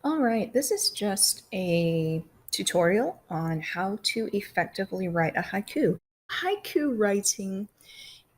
All right, this is just a tutorial on how to effectively write a haiku. Haiku writing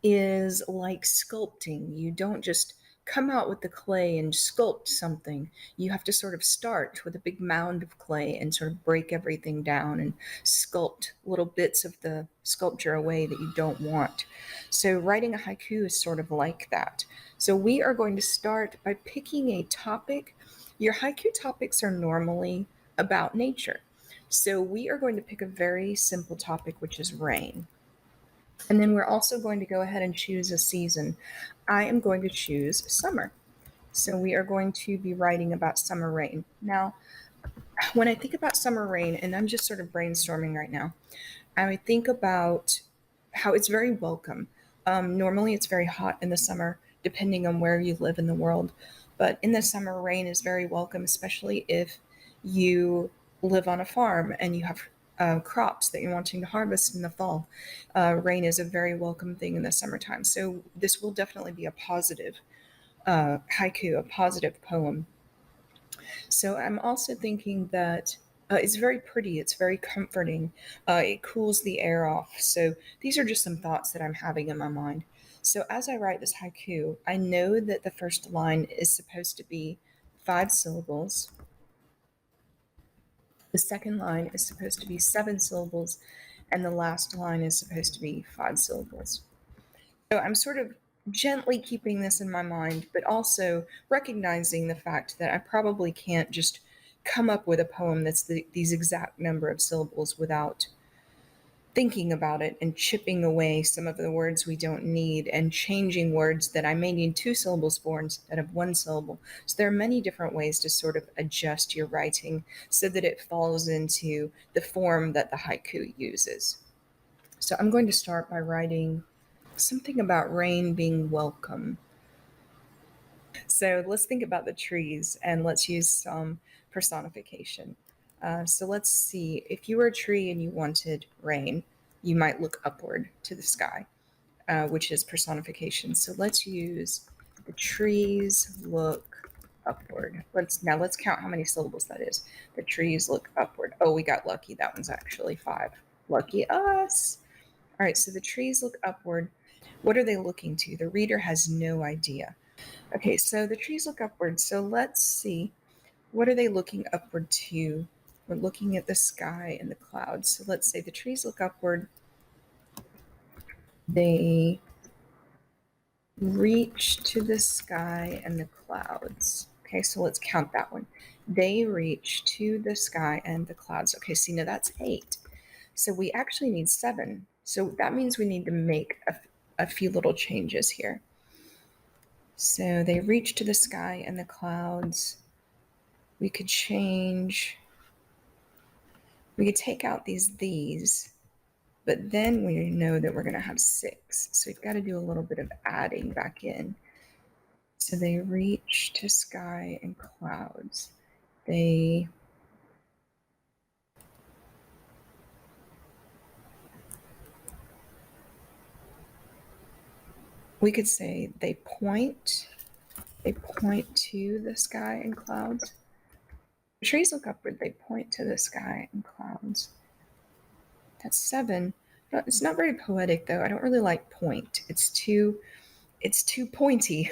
is like sculpting. You don't just come out with the clay and sculpt something. You have to sort of start with a big mound of clay and sort of break everything down and sculpt little bits of the sculpture away that you don't want. So, writing a haiku is sort of like that. So, we are going to start by picking a topic. Your haiku topics are normally about nature. So, we are going to pick a very simple topic, which is rain. And then we're also going to go ahead and choose a season. I am going to choose summer. So we are going to be writing about summer rain. Now, when I think about summer rain, and I'm just sort of brainstorming right now, I think about how it's very welcome. Normally, it's very hot in the summer, depending on where you live in the world. But in the summer, rain is very welcome, especially if you live on a farm and you have crops that you're wanting to harvest in the fall. Rain is a very welcome thing in the summertime. So, this will definitely be a positive haiku, a positive poem. So I'm also thinking that it's very pretty, it's very comforting, it cools the air off. So these are just some thoughts that I'm having in my mind. So as I write this haiku, I know that the first line is supposed to be 5 syllables. The second line is supposed to be 7 syllables, and the last line is supposed to be 5 syllables. So I'm sort of gently keeping this in my mind, but also recognizing the fact that I probably can't just come up with a poem that's these exact number of syllables without thinking about it and chipping away some of the words we don't need and changing words that I may need 2 syllables for instead of 1 syllable. So there are many different ways to sort of adjust your writing so that it falls into the form that the haiku uses. So I'm going to start by writing something about rain being welcome. So let's think about the trees and let's use some personification. So let's see, if you were a tree and you wanted rain, you might look upward to the sky, which is personification. So let's use the trees look upward. Let's count how many syllables that is. The trees look upward. Oh, we got lucky. That one's actually 5. Lucky us. All right, so the trees look upward. What are they looking to? The reader has no idea. Okay, so the trees look upward. So let's see. What are they looking upward to? We're looking at the sky and the clouds. So let's say the trees look upward. They reach to the sky and the clouds. Okay, so let's count that one. They reach to the sky and the clouds. Okay, see, now that's 8. So we actually need 7. So that means we need to make a few little changes here. So they reach to the sky and the clouds. We could take out these, but then we know that we're going to have 6. So we've got to do a little bit of adding back in. So they reach to sky and clouds. We could say they point to the sky and clouds. The trees look upward, they point to the sky and clouds. That's 7. No, it's not very poetic though. I don't really like point. It's too pointy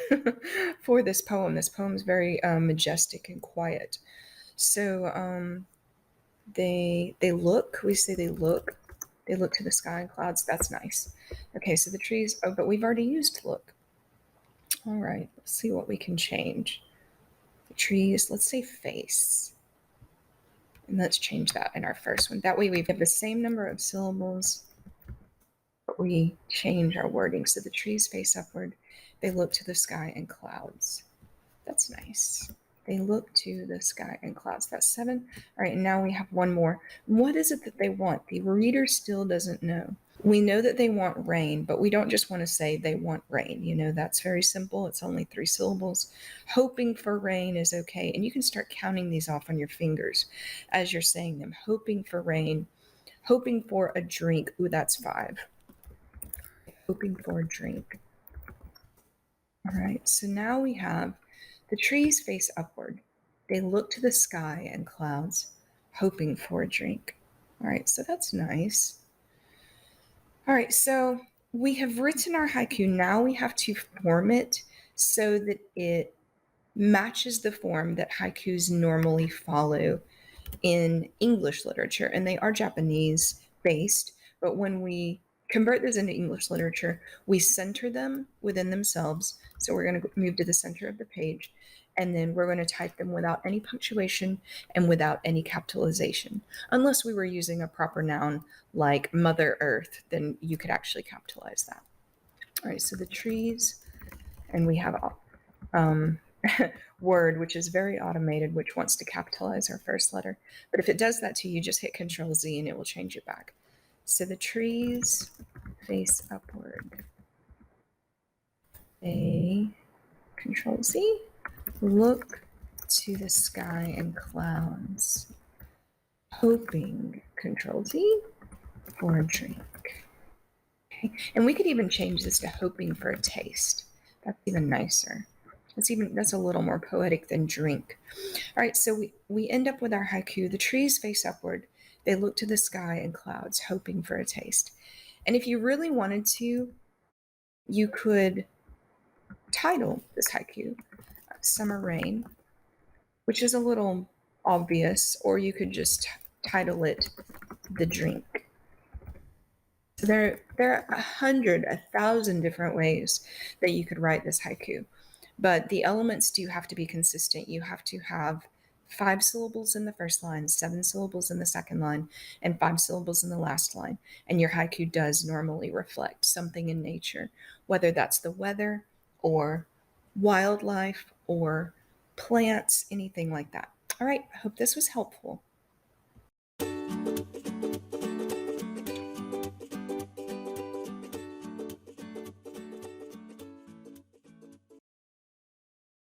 for this poem. This poem is very majestic and quiet. So they look. We say they look. They look to the sky and clouds. That's nice. Okay, so the trees. Oh, but we've already used look. All right. Let's see what we can change. The trees. Let's say face. And let's change that in our first one. That way we have the same number of syllables, but we change our wording. So the trees face upward. They look to the sky and clouds. That's nice. They look to the sky and clouds. That's 7. All right, and now we have one more. What is it that they want? The reader still doesn't know. We know that they want rain, but we don't just want to say they want rain. You know, that's very simple. It's only 3 syllables. Hoping for rain is okay. And you can start counting these off on your fingers as you're saying them. Hoping for rain. Hoping for a drink. Ooh, that's 5. Hoping for a drink. All right, so now we have the trees face upward. They look to the sky and clouds, hoping for a drink. All right, so that's nice. All right, so we have written our haiku. Now we have to form it so that it matches the form that haikus normally follow in English literature. And they are Japanese based, but when we convert those into English literature, we center them within themselves. So we're going to move to the center of the page, and then we're going to type them without any punctuation and without any capitalization. Unless we were using a proper noun like Mother Earth, then you could actually capitalize that. All right, so the trees, and we have um, Word, which is very automated, which wants to capitalize our first letter. But if it does that to you, just hit Control Z and it will change it back. So the trees face upward. They, Control Z, look to the sky and clouds, hoping, Control Z, for a drink. Okay. And we could even change this to hoping for a taste. That's even nicer. That's a little more poetic than drink. All right, so we end up with our haiku. The trees face upward. They look to the sky and clouds, hoping for a taste. And if you really wanted to, you could title this haiku Summer Rain, which is a little obvious, or you could just title it The Drink. So there are 1,000 different ways that you could write this haiku. But the elements do have to be consistent. You have to have 5 syllables in the first line, 7 syllables in the second line, and 5 syllables in the last line. And your haiku does normally reflect something in nature, whether that's the weather or wildlife or plants, anything like that. All right, I hope this was helpful.